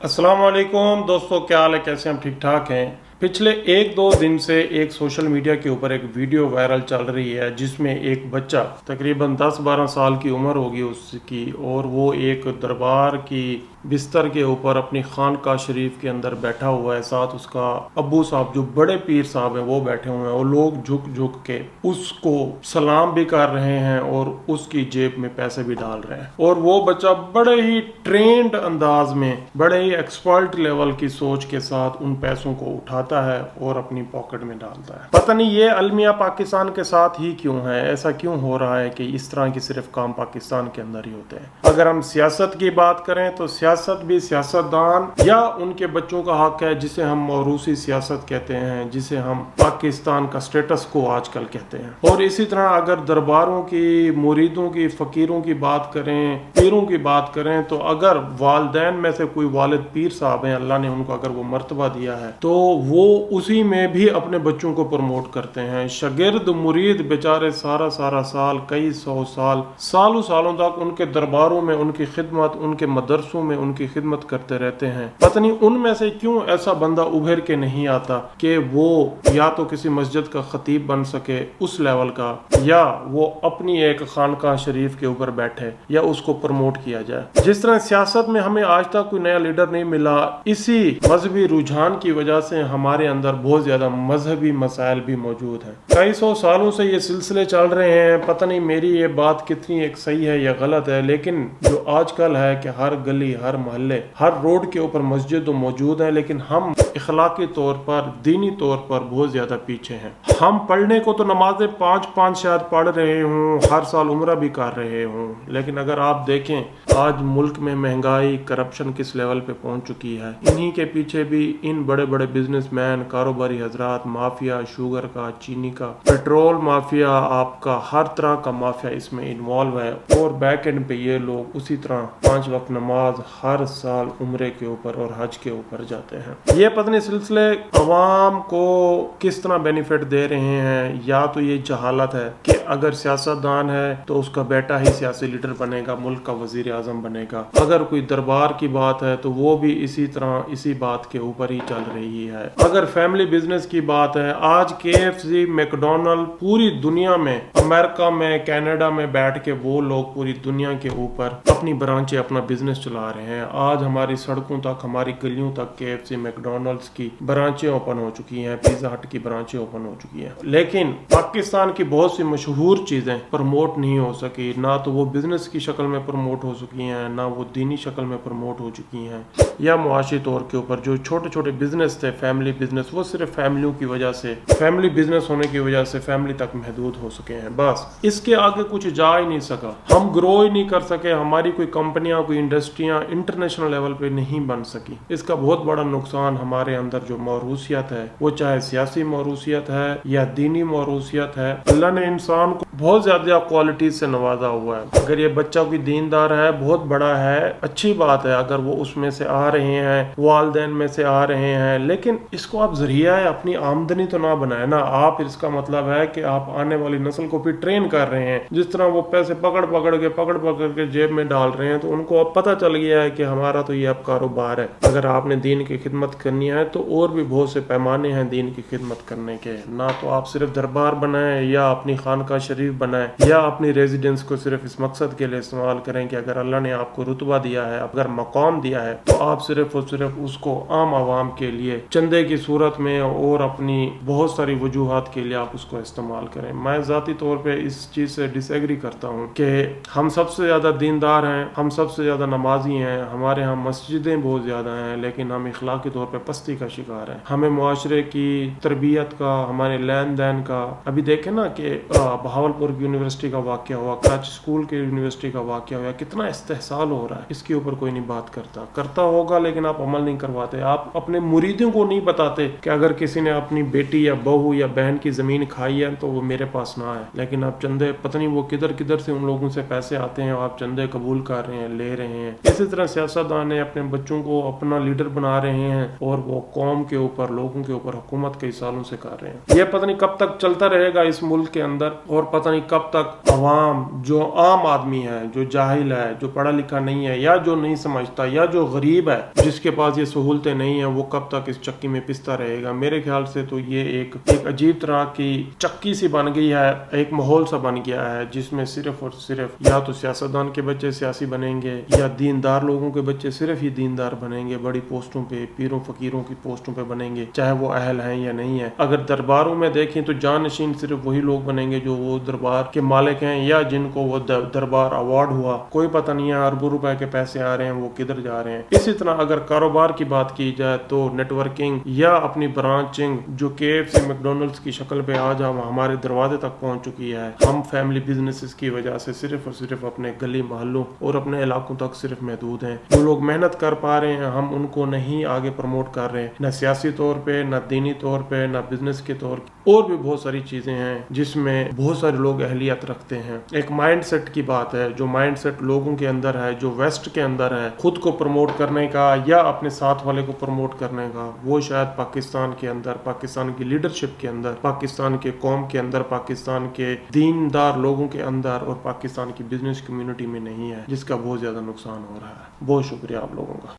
अस्सलाम वालेकुम दोस्तों, क्या हाल है? कैसे हम ठीक ठाक हैं। पिछले एक दो दिन से एक सोशल मीडिया के ऊपर एक वीडियो वायरल चल रही है जिसमें एक बच्चा तकरीबन 10-12 साल की उम्र होगी उसकी, और वो एक दरबार की बिस्तर के ऊपर अपनी खानकाह शरीफ के अंदर बैठा हुआ है। साथ उसका अब्बू साहब जो बड़े पीर साहब हैं वो बैठे हुए हैं, और लोग झुक झुक के उसको सलाम भी कर रहे हैं और उसकी जेब में पैसे भी डाल रहे हैं। और वो बच्चा बड़े ही ट्रेंड अंदाज में, बड़े ही एक्सपर्ट लेवल की सोच के साथ उन पैसों को उठाता है और अपनी पॉकेट में डालता है। पता नहीं ये अलमिया पाकिस्तान के साथ ही क्यों है, ऐसा क्यों हो रहा है कि इस तरह के सिर्फ काम पाकिस्तान के अंदर ही होते हैं। अगर हम सियासत की बात करें तो सियासत भी सियासतदान या उनके बच्चों का हक है, जिसे हम मौरूसी सियासत कहते हैं, जिसे हम पाकिस्तान का स्टेटस को आजकल कहते हैं। और इसी तरह अगर दरबारों की, मुरीदों की, फकीरों की बात करें, पीरों की बात करें, तो अगर वालिदैन में से कोई वालिद पीर साहब हैं, अल्लाह ने उनको अगर वो मर्तबा दिया है, तो वो उसी में भी अपने बच्चों को प्रमोट करते हैं। शागिर्द मुरीद बेचारे सारा सारा साल, कई सौ साल, सालों सालों तक उनके दरबारों में उनकी खिदमत, उनके मदरसों में उनकी खिदमत करते रहते हैं। पता नहीं उनमें से क्यों ऐसा बंदा उभर के नहीं आता कि वो या तो किसी मस्जिद का खतीब बन सके उस लेवल का, या वो अपनी एक खानकाह शरीफ के ऊपर बैठे या उसको प्रमोट किया जाए। जिस तरह सियासत में हमें आज तक कोई नया लीडर नहीं मिला, इसी मजहबी रुझान की वजह से हमारे अंदर बहुत ज्यादा मजहबी मसाइल भी मौजूद हैं। कई सौ सालों से ये सिलसिले चल रहे हैं। पता नहीं मेरी ये बात कितनी एक सही है या गलत है, लेकिन जो आजकल है कि हर गली, हर मोहल्ले, हर रोड के ऊपर मस्जिद तो मौजूद है, लेकिन हम इखलाकी तौर पर, दीनी तौर पर बहुत ज्यादा पीछे हैं। हम पढ़ने को तो नमाजें 5-5 शायद पढ़ रहे हूँ, हर साल उम्रा भी कर रहे हूँ, लेकिन अगर आप देखें आज मुल्क में महंगाई, करप्शन किस लेवल पे पहुंच चुकी है। इन्हीं के पीछे भी इन बड़े बड़े बिजनेसमैन, कारोबारी हजरात, माफिया, शुगर का, चीनी का, पेट्रोल माफिया, आपका हर तरह का माफिया इसमें इन्वॉल्व है। और बैक एंड पे ये लोग उसी तरह 5 वक्त नमाज हर साल उम्रे के ऊपर और हज के ऊपर जाते हैं। ये पता नहीं सिलसिले अवाम को किस तरह बेनिफिट दे रहे हैं, या तो ये जहालत है कि अगर सियासतदान है तो उसका बेटा ही सियासी लीडर बनेगा, मुल्क का वजीर आजम बनेगा। अगर कोई दरबार की बात है तो वो भी इसी तरह, इसी बात के ऊपर ही चल रही है। अगर फैमिली बिजनेस की बात है, आज KFC, मैकडॉनल्ड पूरी दुनिया में, अमेरिका में, कनाडा में बैठ के वो लोग पूरी दुनिया के ऊपर अपनी ब्रांचें, अपना बिजनेस चला रहे हैं। आज हमारी सड़कों तक, हमारी गलियों तक KFC, मैकडॉनल्ड्स की ब्रांचें ओपन हो चुकी हैं, पिज्जा हट की ब्रांचें ओपन हो चुकी हैं। लेकिन पाकिस्तान की बहुत सी मशहूर चीजें प्रमोट नहीं हो सकी। ना तो वो बिजनेस की शक्ल में प्रमोट हो चुकी हैं, ना वो दीनी शक्ल में प्रमोट हो चुकी हैं, या मुआशी तौर के ऊपर जो छोटे छोटे बिजनेस थे, फैमिली बिजनेस, वो सिर्फ फैमिलियों की वजह से, फैमिली बिजनेस होने की वजह से फैमिली तक महदूद हो सके हैं। बस इसके आगे कुछ जा ही नहीं सका, हम ग्रो ही नहीं कर सके, हमारी कोई कंपनियां, कोई इंडस्ट्रियां इंटरनेशनल लेवल पे नहीं बन सकी। इसका बहुत बड़ा नुकसान हमारे अंदर जो मौरूसियत है, वो चाहे सियासी मौरूसियत है या दीनी मौरूसियत है, अल्लाह ने इंसान को बहुत ज्यादा क्वालिटीज से नवाजा हुआ है। अगर ये बच्चा कोई दीनदार है, बहुत बड़ा है, अच्छी बात है अगर वो उसमें से आ रहे हैं, वालिदैन में से आ रहे हैं, लेकिन इसको आप जरिया है अपनी आमदनी तो ना बनाए ना। आप इसका मतलब है कि आप आने वाली नस्ल को फिर ट्रेन कर रहे हैं। जिस तरह वो पैसे पकड़ पकड़ के जेब में डाल रहे हैं, तो उनको अब पता चल गया है कि हमारा तो ये अब कारोबार है। अगर आपने दीन की खिदमत करनी है तो और भी बहुत से पैमाने हैं दीन की खिदमत करने के। ना तो आप सिर्फ दरबार बनाएं या अपनी खानकाह शरीफ बनाएं या अपनी रेजिडेंस को सिर्फ इस मकसद के लिए इस्तेमाल करें कि अगर अल्लाह ने आपको रुतबा दिया है, अगर मकाम दिया है, तो आप सिर्फ और सिर्फ उसको आम आवाम के लिए चंदे की सूरत में और अपनी बहुत सारी वजूहात के लिए आप उसको इस्तेमाल करें। मैं ज़ाती तौर पे इस चीज़ से डिसएग्री करता हूँ कि हम सबसे ज़्यादा दीनदार हैं, हम सबसे ज़्यादा नमाजी हैं, हमारे यहाँ मस्जिदें बहुत ज़्यादा हैं, लेकिन हम इखलाकी तौर पे पस्ती का शिकार हैं। हमें मुआशरे की तरबियत का, हमारे लेन देन का, अभी देखें ना कि बहावलपुर यूनिवर्सिटी का वाक़या हुआ, कराची स्कूल के यूनिवर्सिटी का वाक़या हुआ, कितना इस्तेहसाल हो रहा है, इसके ऊपर कोई नहीं बात करता होगा, लेकिन आप अमल नहीं करवाते। आप अपने मुरीदों को नहीं बताते कि अगर किसी ने अपनी बेटी या बहू या बहन की ज़मीन खाई है तो वो मेरे पास ना आए, लेकिन आप चंदे, पता नहीं वो किधर किधर से उन लोगों से पैसे आते हैं, आप चंदे कबूल कर रहे हैं, ले रहे हैं। इसी तरह सियासतदान अपने बच्चों को अपना लीडर बना रहे हैं और वो कौम के ऊपर, लोगों के ऊपर हुकूमत कई सालों से कर रहे हैं। ये पता नहीं कब तक चलता रहेगा इस मुल्क के अंदर, और पता پتہ نہیں کب تک عوام، جو عام آدمی ہے، جو جاہل ہے، جو پڑھا لکھا نہیں ہے، یا جو نہیں سمجھتا، یا جو غریب ہے، جس کے پاس یہ سہولتیں نہیں ہیں، وہ کب تک اس چکی میں پستا رہے گا. میرے خیال سے تو یہ ایک عجیب طرح کی چکی سی بن گئی ہے، ایک ماحول سا بن گیا ہے جس میں صرف اور صرف یا تو سیاستدان کے بچے سیاسی بنیں گے، یا دیندار لوگوں کے بچے صرف ہی دیندار بنیں گے، بڑی پوسٹوں پہ، پیروں فقیروں کی پوسٹوں پہ بنیں گے، چاہے وہ اہل ہیں یا نہیں ہیں. اگر درباروں میں دیکھیں تو جانشین صرف وہی لوگ بنیں گے جو وہ دربار کے مالک ہیں، یا جن کو وہ دربار ایوارڈ ہوا. کوئی پتہ نہیں ہے اربوں روپے کے پیسے آ رہے ہیں وہ کدھر جا رہے ہیں. اسی طرح اگر کاروبار کی بات کی جائے تو نیٹ ورکنگ یا اپنی برانچنگ جو KFC میک ڈونلڈس کی شکل پہ آج ہمارے دروازے تک پہنچ چکی ہے. ہم فیملی بزنسز کی وجہ سے صرف اور صرف اپنے گلی محلوں اور اپنے علاقوں تک صرف محدود ہیں. جو لوگ محنت کر پا رہے ہیں ہم ان کو نہیں آگے پروموٹ کر رہے ہیں، نہ سیاسی طور پہ، نہ دینی طور پہ، نہ بزنس کے طور پہ. اور بھی بہت ساری چیزیں ہیں جس میں بہت سارے لوگ اہلیت رکھتے ہیں. ایک مائنڈ سیٹ کی بات ہے، جو مائنڈ سیٹ لوگوں کے اندر ہے، جو ویسٹ کے اندر ہے، خود کو پروموٹ کرنے کا یا اپنے ساتھ والے کو پروموٹ کرنے کا، وہ شاید پاکستان کے اندر، پاکستان کی لیڈرشپ کے اندر، پاکستان کے قوم کے اندر، پاکستان کے دیندار لوگوں کے اندر اور پاکستان کی بزنس کمیونٹی میں نہیں ہے، جس کا بہت زیادہ نقصان ہو رہا ہے. بہت شکریہ آپ لوگوں کا.